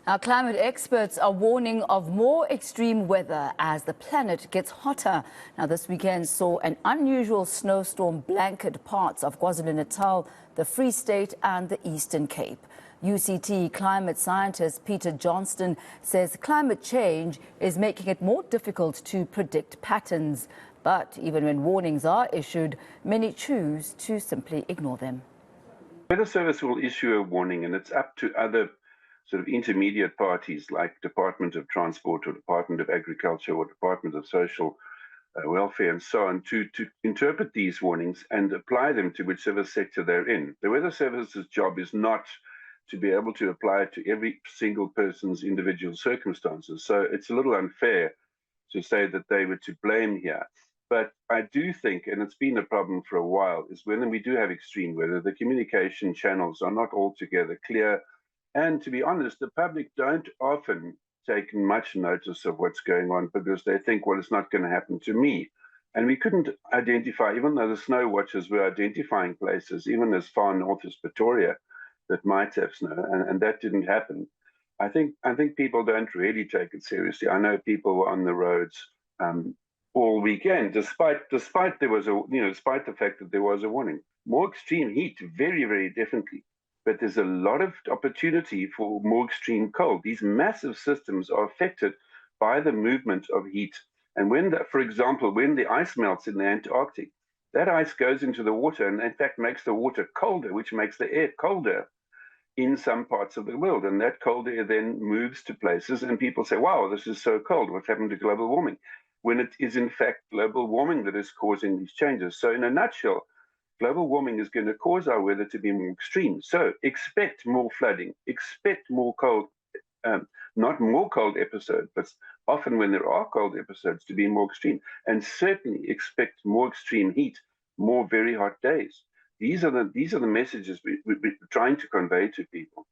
Now, climate experts are warning of more extreme weather as the planet gets hotter. Now, this weekend saw an unusual snowstorm blanket parts of KwaZulu-Natal, the Free State and the Eastern Cape. UCT Climate Scientist Peter Johnston says climate change is making it more difficult to predict patterns. But even when warnings are issued, many choose to simply ignore them. The Weather Service will issue a warning, and it's up to other sort of intermediate parties like Department of Transport or Department of Agriculture or Department of Social Welfare and so on to interpret these warnings and apply them to whichever sector they're in. The Weather Service's job is not to be able to apply it to every single person's individual circumstances. So it's a little unfair to say that they were to blame here. But I do think, and it's been a problem for a while, is when we do have extreme weather, the communication channels are not altogether clear. And to be honest, the public don't often take much notice of what's going on because they think, well, it's not going to happen to me. And we couldn't identify, even though the snow watchers were identifying places, even as far north as Pretoria, that might have snow, and that didn't happen. I think people don't really take it seriously. I know people were on the roads all weekend, despite there was despite the fact that there was a warning. More extreme heat, very, very definitely. But there's a lot of opportunity for more extreme cold. These massive systems are affected by the movement of heat. And for example, when the ice melts in the Antarctic, that ice goes into the water and in fact makes the water colder, which makes the air colder in some parts of the world. And that cold air then moves to places and people say, wow, this is so cold. What's happened to global warming? When it is in fact global warming that is causing these changes. So in a nutshell, global warming is going to cause our weather to be more extreme. So expect more flooding, expect more cold, not more cold episodes, but often when there are cold episodes to be more extreme. And certainly expect more extreme heat, more very hot days. These are the messages we're trying to convey to people.